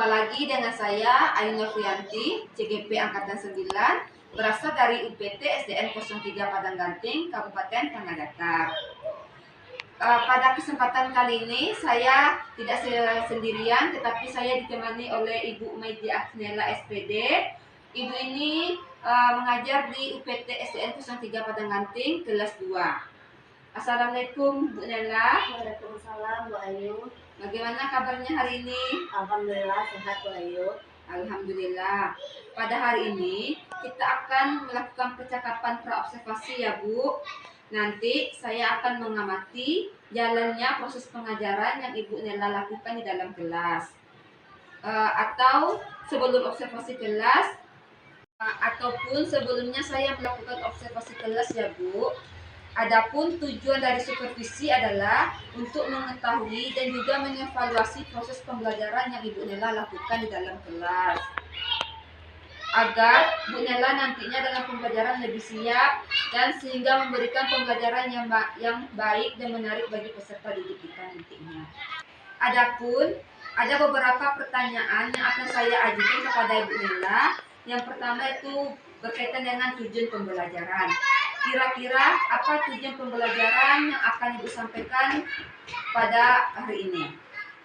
Berjumpa lagi dengan saya Ayu Novrianti, CGP Angkatan 9, berasal dari UPT SDN 03 Padang Ganting, Kabupaten Tanah Datar. Pada kesempatan kali ini saya tidak sendirian, tetapi saya ditemani oleh Ibu Maidia Agnela SPD. Ibu ini mengajar di UPT SDN 03 Padang Ganting, kelas 2. Assalamualaikum Bu Nela. Waalaikumsalam Bu Ayu. Bagaimana kabarnya hari ini? Alhamdulillah sehat Bu Ayu. Alhamdulillah. Pada hari ini kita akan melakukan percakapan praobservasi ya Bu. Nanti saya akan mengamati jalannya proses pengajaran yang Ibu Nela lakukan di dalam kelas. Atau sebelum observasi kelas, ataupun sebelumnya saya melakukan observasi kelas ya Bu. Adapun tujuan dari supervisi adalah untuk mengetahui dan juga mengevaluasi proses pembelajaran yang Ibu Nela lakukan di dalam kelas, agar Bu Nela nantinya dalam pembelajaran lebih siap dan sehingga memberikan pembelajaran yang baik dan menarik bagi peserta didik kita nantinya. Adapun ada beberapa pertanyaan yang akan saya ajukan kepada Ibu Nela. Yang pertama itu berkaitan dengan tujuan pembelajaran. Kira-kira apa tujuan pembelajaran yang akan Ibu sampaikan pada hari ini?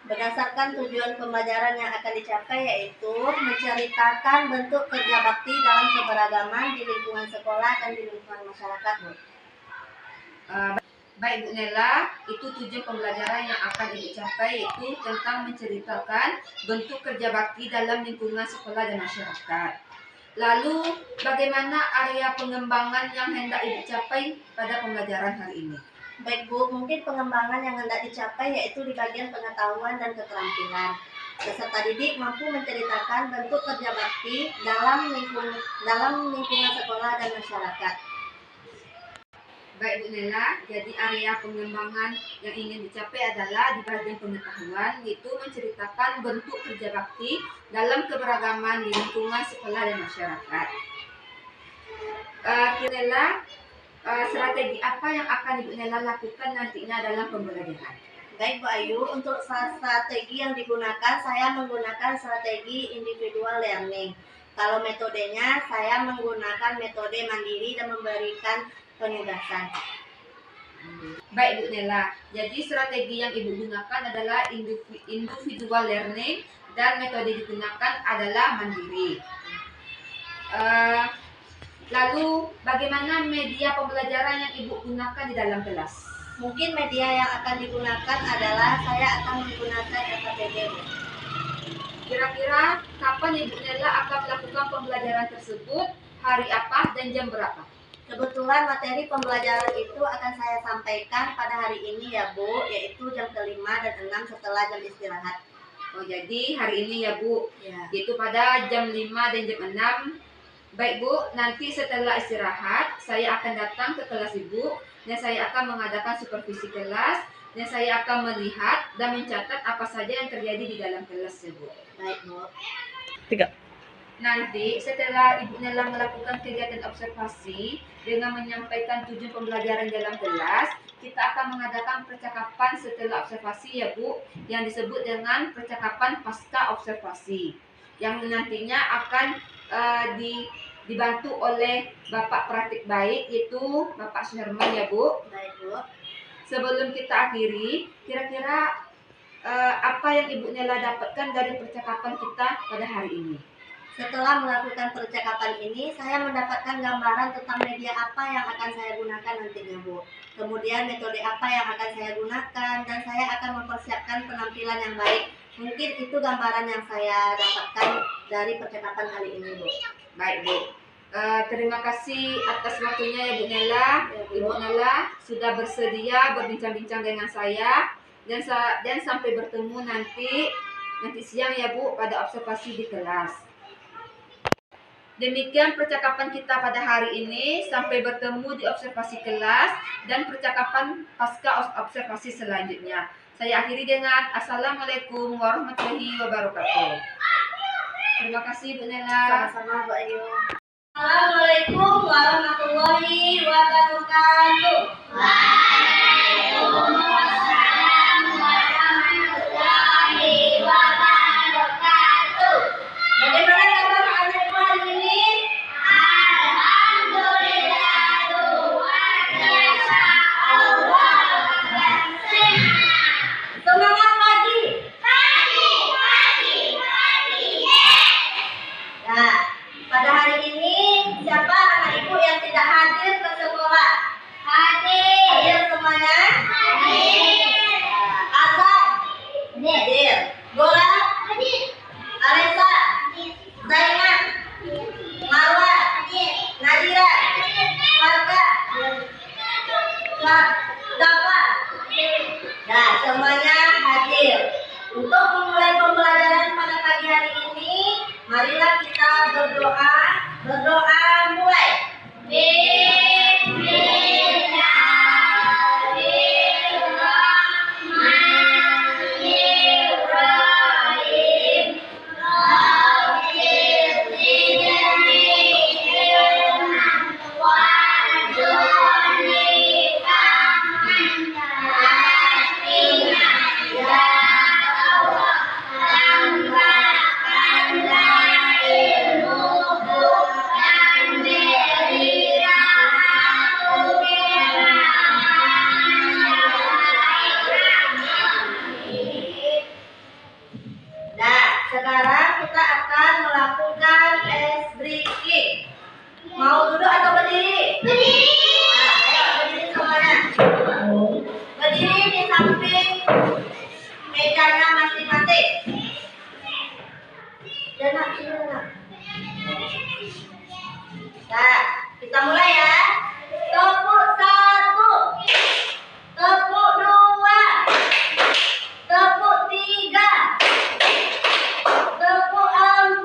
Berdasarkan tujuan pembelajaran yang akan dicapai yaitu menceritakan bentuk kerja bakti dalam keberagaman di lingkungan sekolah dan di lingkungan masyarakat Bu. Baik Bu Nela, itu tujuan pembelajaran yang akan Ibu capai yaitu tentang menceritakan bentuk kerja bakti dalam lingkungan sekolah dan masyarakat. Lalu, bagaimana area pengembangan yang hendak Ibu capai pada pembelajaran hari ini? Baik Bu, mungkin pengembangan yang hendak dicapai yaitu di bagian pengetahuan dan keterampilan. Peserta didik mampu menceritakan bentuk kerja bakti dalam lingkungan sekolah dan masyarakat. Baik Bu Nela, jadi area pengembangan yang ingin dicapai adalah di bagian pengetahuan, yaitu menceritakan bentuk kerja bakti dalam keberagaman di lingkungan sekolah dan masyarakat. Nela, strategi apa yang akan Ibu Nela lakukan nantinya dalam pembelajaran? Baik Bu Ayu, untuk strategi yang digunakan, saya menggunakan strategi individual learning. Kalau metodenya, saya menggunakan metode mandiri dan memberikan penugasan. Baik Bu Nela, jadi strategi yang Ibu gunakan adalah individual learning dan metode digunakan adalah mandiri. Lalu bagaimana media pembelajaran yang Ibu gunakan di dalam kelas? Mungkin media yang akan digunakan adalah saya akan menggunakan LKPD. Kira-kira kapan Ibu Nela akan melakukan pembelajaran tersebut, hari apa dan jam berapa? Kebetulan materi pembelajaran itu akan saya sampaikan pada hari ini ya Bu, yaitu jam ke-5 dan 6 setelah jam istirahat. Oh, jadi hari ini ya Bu, ya. Yaitu pada jam 5 dan jam 6. Baik Bu, nanti setelah istirahat saya akan datang ke kelas Ibu dan saya akan mengadakan supervisi kelas dan saya akan melihat dan mencatat apa saja yang terjadi di dalam kelas ya Bu. Baik Bu. 3. Nanti setelah Ibu Nela melakukan kegiatan observasi dengan menyampaikan tujuan pembelajaran dalam kelas, kita akan mengadakan percakapan setelah observasi ya Bu, yang disebut dengan percakapan pasca observasi, yang nantinya akan dibantu oleh Bapak Pratik Baik, yaitu Bapak Suherman ya Bu. Baik Bu. Sebelum kita akhiri, kira-kira apa yang Ibu Nela dapatkan dari percakapan kita pada hari ini? Setelah melakukan percakapan ini, saya mendapatkan gambaran tentang media apa yang akan saya gunakan nantinya Bu. Kemudian metode apa yang akan saya gunakan, dan saya akan mempersiapkan penampilan yang baik. Mungkin itu gambaran yang saya dapatkan dari percakapan kali ini Bu. Baik Bu. Terima kasih atas waktunya ya Bu Nela. Ibu Nela sudah bersedia berbincang-bincang dengan saya dan sampai bertemu nanti siang ya Bu pada observasi di kelas. Demikian percakapan kita pada hari ini. Sampai bertemu di observasi kelas dan percakapan pasca observasi selanjutnya. Saya akhiri dengan Assalamualaikum warahmatullahi wabarakatuh. Terima kasih Bu Nela. Sama-sama Bu Ayu. Assalamualaikum warahmatullahi wabarakatuh. Waalaikumsalam warahmatullahi wabarakatuh. Jangan, jangan. Nah, kita mulai ya. Tepuk 1, tepuk 2, tepuk 3, tepuk 4,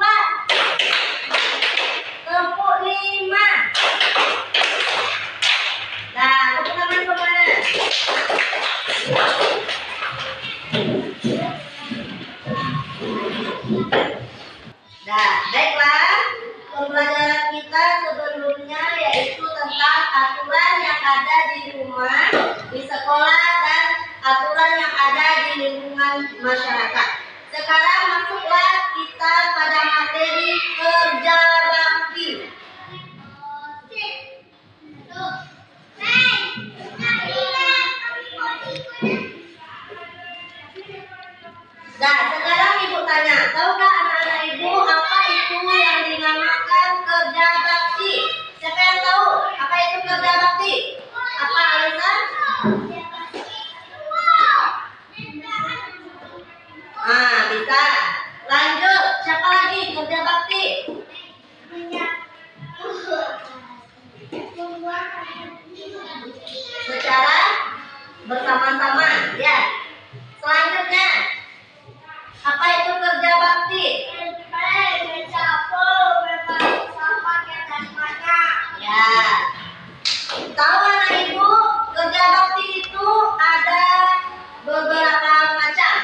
tepuk 5. Nah, tepuk tangan semuanya. Nah, baiklah. Pembelajaran kita sebelumnya yaitu tentang aturan yang ada di rumah, di sekolah, dan aturan yang ada di lingkungan masyarakat. Sekarang masuklah kita pada materi kerja bakti. Nah, sekarang ibu tanya, tahukah anak-anak ibu apa itu yang dinamakan kerja bakti? Siapa yang tahu apa itu kerja bakti? Apa Alisa? Ah, bisa. Lanjut, siapa lagi kerja bakti? Secara bersama-sama, ya. Selanjutnya, apa itu kerja bakti? Ya. Tahu anak ibu, kerja bakti itu ada beberapa macam.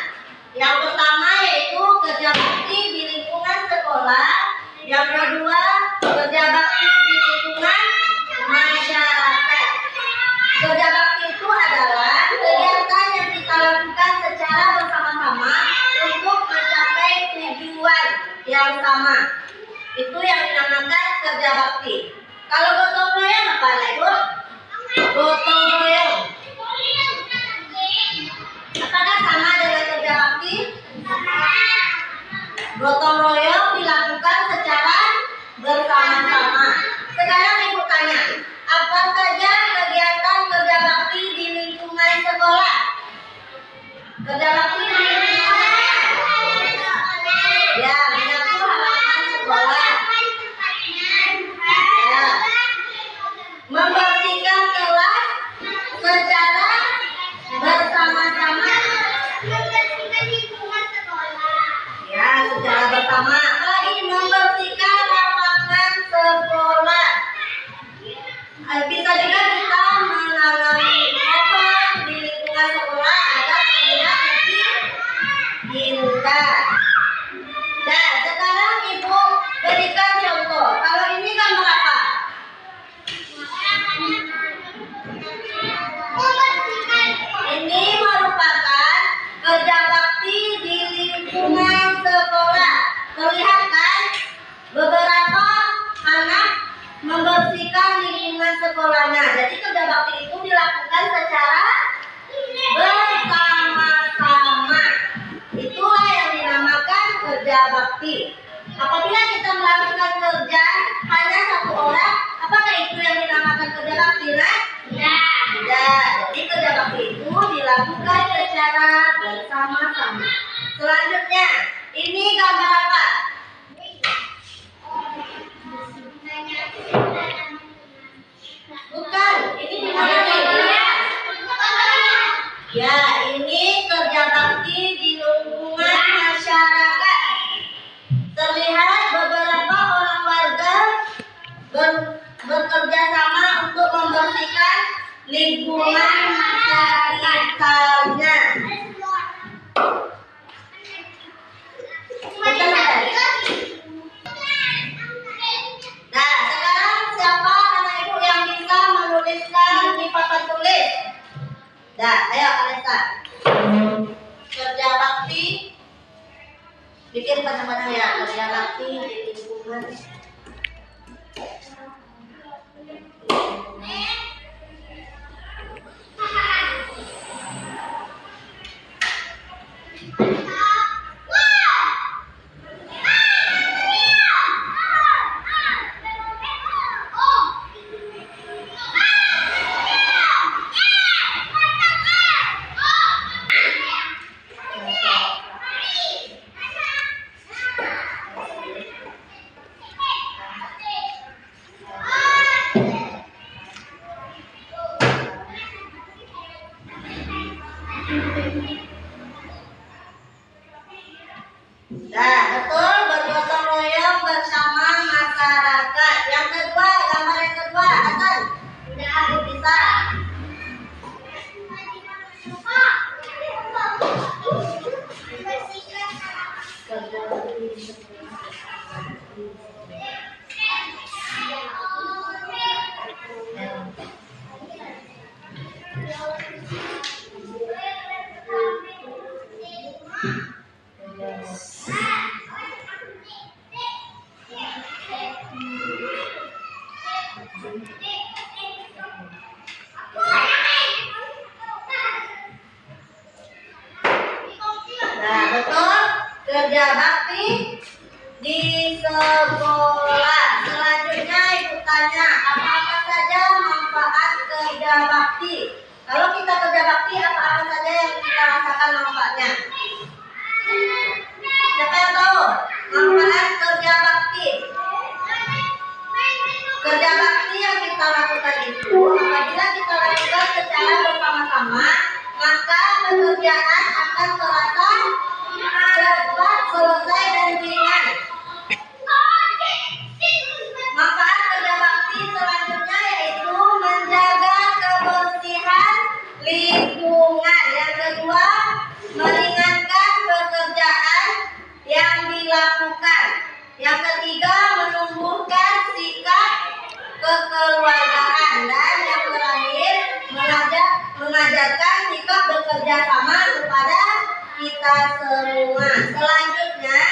Yang pertama yaitu kerja bakti di lingkungan sekolah. Yang kedua, kerja bakti di lingkungan masyarakat. Kerja bakti itu adalah kegiatan yang kita lakukan secara bersama-sama untuk mencapai tujuan yang sama. Itu yang dinamakan kerja bakti. Kalau gotong royong apa Ibu? Gotong royong. Apakah sama dengan kerja bakti? Gotong royong dilakukan secara bersama-sama. Sekarang Ibu tanya, apa saja kegiatan kerja bakti di lingkungan sekolah? Kerja bakti di lingkungan sekolah. Ya, menyapu halaman sekolah. Ya. Membersihkan kelas secara bersama-sama. Ya, secara bersama. Apalagi membersihkan lapangan sekolah. Bisa juga kita menanam pohon di lingkungan sekolah agar terlihat lebih indah. Nah, sekarang Ibu berikan contoh. Kalau ini gambar apa? Ini merupakan kerja bakti di lingkungan sekolah. Terlihat kan? Beberapa anak membersihkan lingkungan sekolahnya. Jadi kerja bakti itu dilakukan secara bersama-sama. Itulah yang dinamakan kerja bakti. Apabila kita melakukan kerja hanya satu orang, apakah itu yang dinamakan kerja bakti? Nah? Tidak. Jadi kerja bakti itu dilakukan secara bersama-sama. Selanjutnya, ini gambar apa? Bukan, ini di mana nih? Ya, ini kerja bakti di lingkungan masyarakat. Terlihat beberapa orang warga bekerja sama untuk membersihkan lingkungan sekitarnya. Nah, sekarang siapa anak ibu yang bisa menuliskan di papan tulis? Nah, ayo Alisa. Kerja bakti. Bikin panjang-panjang ya, kerja bakti di lingkungan. Nah, betul, bergotong royong bersama masyarakat. Yang kedua, gambar yang kedua, Hasan. Udah, bisa. Nah, betul, kerja bakti di sekolah. Selanjutnya ibu tanya, apa-apa saja manfaat kerja bakti? Kalau kita kerja bakti, apa-apa saja yang kita rasakan manfaatnya? Siapa yang tahu manfaat kerja bakti? Kerja bakti yang kita lakukan itu, apabila kita lakukan secara bersama-sama, maka pekerjaan akan terasa cepat, selesai, dan ringan. Manfaat kerja bakti selanjutnya yaitu menjaga kebersihan lingkungan. Yang kedua, meringankan pekerjaan yang dilakukan. Yang ketiga, menumbuhkan sikap kekeluargaan. Dan yang terakhir, mengajarkan sikap bekerja sama kepada kita semua. Selanjutnya,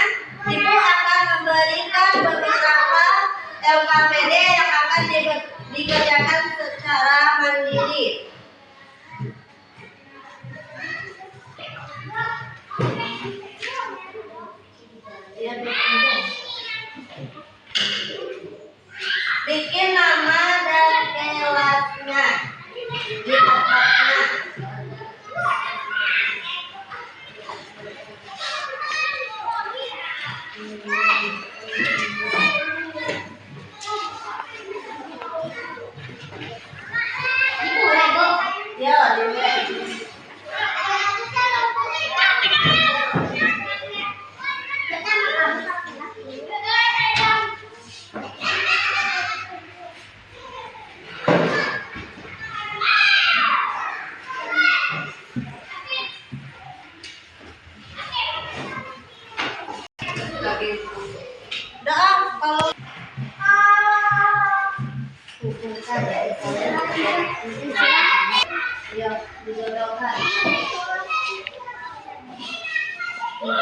ibu akan memberikan beberapa LKPD yang akan dikerjakan secara mandiri. Bikin nama dan kelasnya di atapnya. Ya, doa kalau ya dijodohkan. Kalau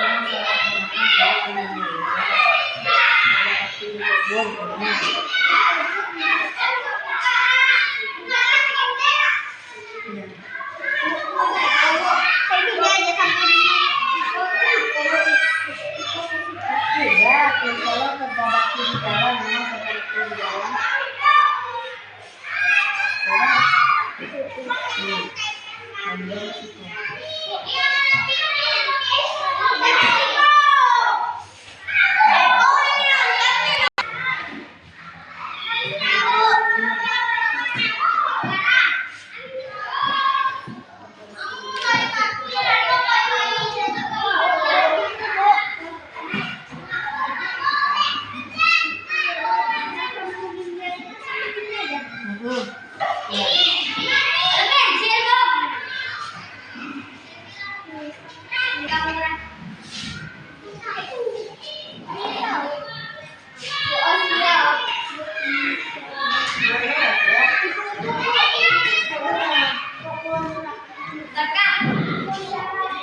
kerja bakti di jalan memang seperti di jalan. Makan, silakan.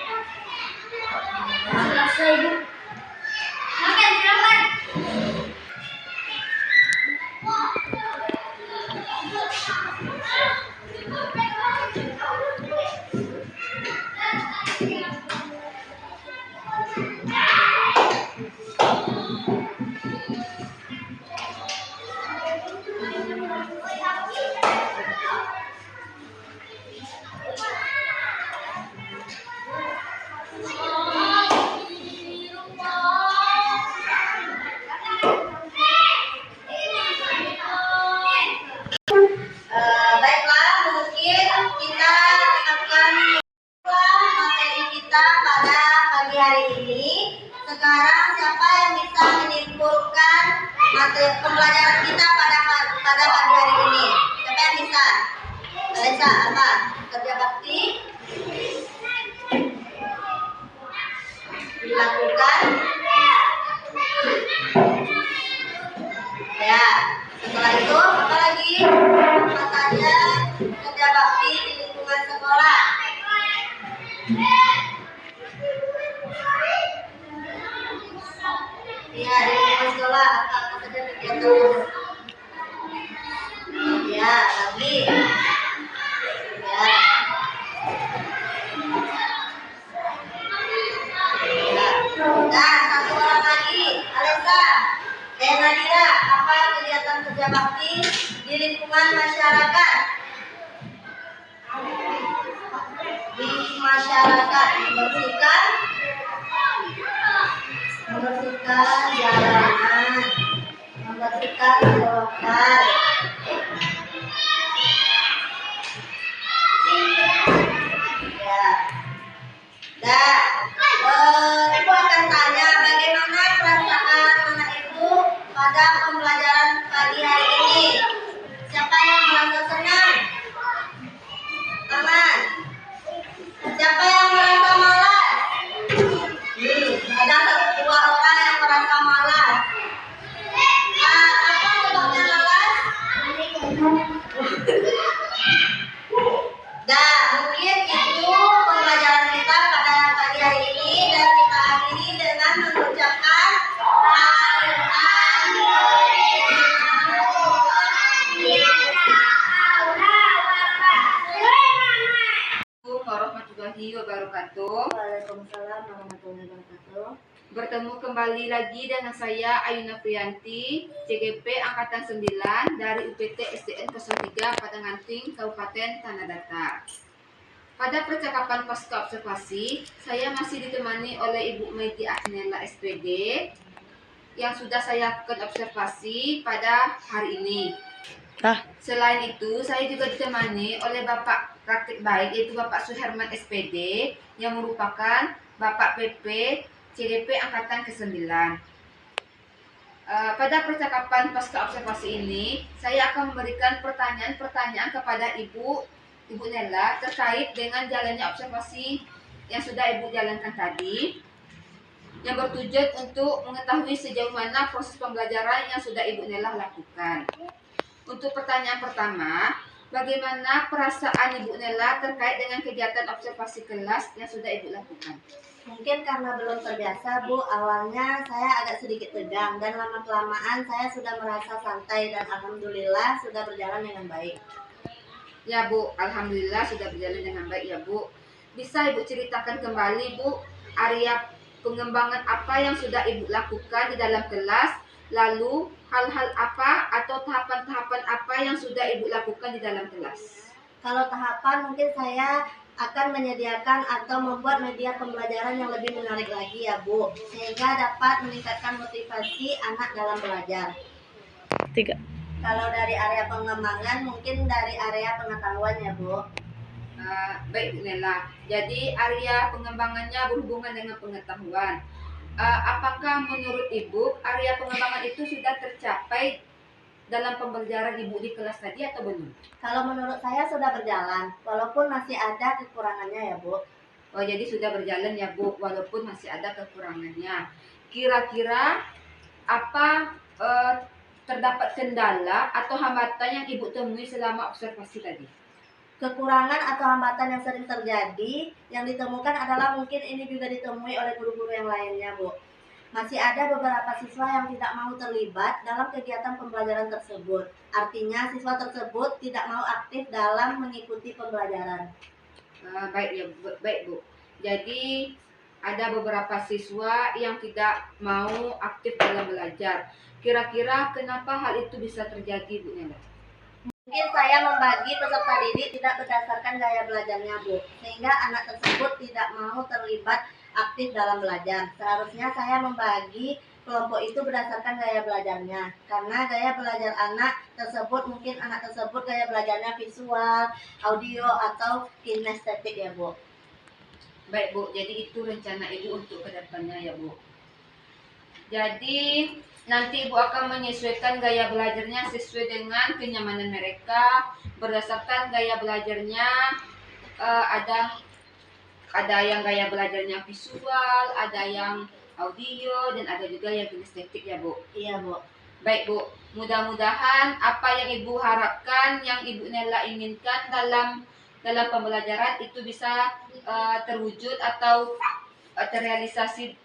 hari ini? Siapa yang bisa? Alisa, apa? Kerja bakti dilakukan. Ya, setelah itu apa lagi? Apa saja kerja bakti di lingkungan sekolah? Ya, di lingkungan sekolah apa saja kegiatan? Ya, lagi. Ya. Nah, satu orang lagi, Alisa, Nadira, apa kegiatan kerja bakti di lingkungan masyarakat? Di masyarakat membersihkan jalanan, membersihkan selokan. Ya. Nah, Ibu akan tanya bagaimana perasaan anak Ibu pada pembelajaran pagi hari ini. Siapa yang merasa senang? Aman. Siapa yang merasa malas? Ada dua orang yang merasa malas. Apa sebabnya malas? Nah, mungkin itu pembelajaran kita pada pagi hari ini, dan kita akhiri dengan mengucapkan Assalamualaikum warahmatullahi wabarakatuh. Waalaikumsalam warahmatullahi wabarakatuh. Bertemu kembali lagi dengan saya Ayuna Priyanti, CGP Angkatan 9 dari UPT SDN 03 Padanganting, Kabupaten Tanah Datar. Pada percakapan pasca observasi, saya masih ditemani oleh Ibu Medi Agnella SPD yang sudah saya lakukan observasi pada hari ini. Selain itu, saya juga ditemani oleh Bapak Praktik Baik, yaitu Bapak Suherman SPD, yang merupakan Bapak PP CGP Angkatan ke-9. Pada percakapan pasca observasi ini, saya akan memberikan pertanyaan-pertanyaan kepada Ibu Nella terkait dengan jalannya observasi yang sudah Ibu jalankan tadi, yang bertujuan untuk mengetahui sejauh mana proses pembelajaran yang sudah Ibu Nella lakukan. Untuk pertanyaan pertama, bagaimana perasaan Ibu Nella terkait dengan kegiatan observasi kelas yang sudah Ibu lakukan? Mungkin karena belum terbiasa, Bu, awalnya saya agak sedikit tegang, dan lama-kelamaan saya sudah merasa santai, dan alhamdulillah sudah berjalan dengan baik. Ya, Bu, alhamdulillah sudah berjalan dengan baik ya, Bu. Bisa Ibu ceritakan kembali, Bu, area pengembangan apa yang sudah Ibu lakukan di dalam kelas, lalu hal-hal apa atau tahapan-tahapan apa yang sudah Ibu lakukan di dalam kelas? Kalau tahapan, mungkin saya akan menyediakan atau membuat media pembelajaran yang lebih menarik lagi ya, Bu, sehingga dapat meningkatkan motivasi anak dalam belajar. 3. Kalau dari area pengembangan, mungkin dari area pengetahuan ya, Bu. Baik, Bu Nella. Jadi area pengembangannya berhubungan dengan pengetahuan. Apakah menurut Ibu area pengembangan itu sudah tercapai dalam pembelajaran Ibu di kelas tadi atau belum? Kalau menurut saya sudah berjalan, walaupun masih ada kekurangannya ya, Bu. Oh, jadi sudah berjalan ya, Bu, walaupun masih ada kekurangannya. Kira-kira apa terdapat kendala atau hambatan yang Ibu temui selama observasi tadi? Kekurangan atau hambatan yang sering terjadi yang ditemukan adalah, mungkin ini juga ditemui oleh guru-guru yang lainnya, Bu. Masih ada beberapa siswa yang tidak mau terlibat dalam kegiatan pembelajaran tersebut. Artinya siswa tersebut tidak mau aktif dalam mengikuti pembelajaran. Baik ya, baik Bu. Jadi ada beberapa siswa yang tidak mau aktif dalam belajar. Kira-kira kenapa hal itu bisa terjadi, Bu Nella? Mungkin saya membagi peserta didik tidak berdasarkan gaya belajarnya, Bu, sehingga anak tersebut tidak mau terlibat aktif dalam belajar. Seharusnya saya membagi kelompok itu berdasarkan gaya belajarnya, karena gaya belajar anak tersebut, mungkin anak tersebut gaya belajarnya visual, audio, atau kinestetik ya, Bu. Baik, Bu, jadi itu rencana Ibu untuk kedepannya ya, Bu. Jadi nanti Ibu akan menyesuaikan gaya belajarnya sesuai dengan kenyamanan mereka. Berdasarkan gaya belajarnya, ada yang gaya belajarnya visual, ada yang audio, dan ada juga yang kinestetik ya Bu. Iya Bu. Baik Bu, mudah-mudahan apa yang Ibu harapkan, yang Ibu Nela inginkan dalam pembelajaran itu bisa terwujud atau terrealisasi,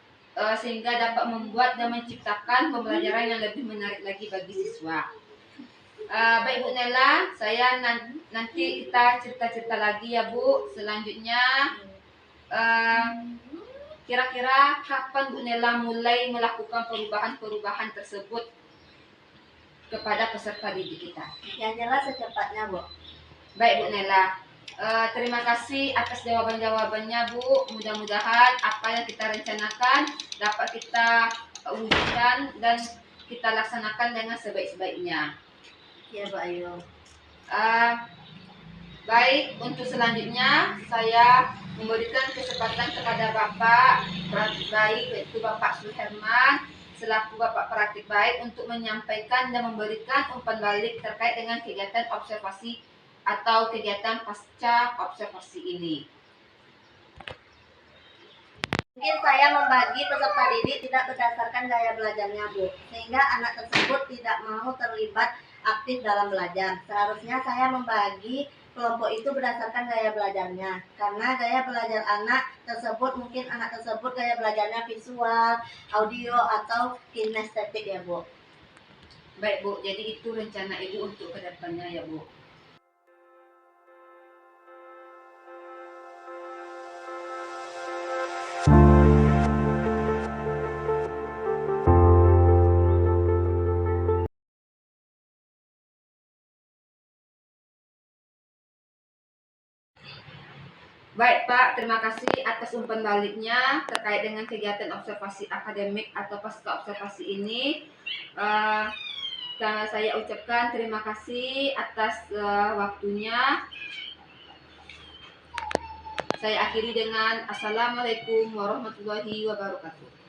sehingga dapat membuat dan menciptakan pembelajaran yang lebih menarik lagi bagi siswa. Baik Bu Nela, saya nanti kita cerita-cerita lagi ya Bu. Selanjutnya, kira-kira kapan Bu Nela mulai melakukan perubahan-perubahan tersebut kepada peserta didik kita? Yang jelas secepatnya Bu. Baik Bu Nela, terima kasih atas jawaban-jawabannya Bu. Mudah-mudahan apa yang kita rencanakan dapat kita wujudkan dan kita laksanakan dengan sebaik-baiknya. Iya Bu Ayu. Baik, untuk selanjutnya saya memberikan kesempatan kepada Bapak Praktik Baik, yaitu Bapak Suherman selaku Bapak Praktik Baik untuk menyampaikan dan memberikan umpan balik terkait dengan kegiatan observasi atau kegiatan pasca observasi ini. Mungkin saya membagi peserta didik tidak berdasarkan gaya belajarnya Bu, sehingga anak tersebut tidak mau terlibat aktif dalam belajar. Seharusnya saya membagi kelompok itu berdasarkan gaya belajarnya, karena gaya belajar anak tersebut mungkin anak tersebut gaya belajarnya visual, audio, atau kinestetik ya Bu. Baik Bu, jadi itu rencana Ibu untuk kedepannya ya Bu. Baik Pak, terima kasih atas umpan baliknya terkait dengan kegiatan observasi akademik atau pasca observasi ini. Saya ucapkan terima kasih atas waktunya. Saya akhiri dengan Assalamualaikum warahmatullahi wabarakatuh.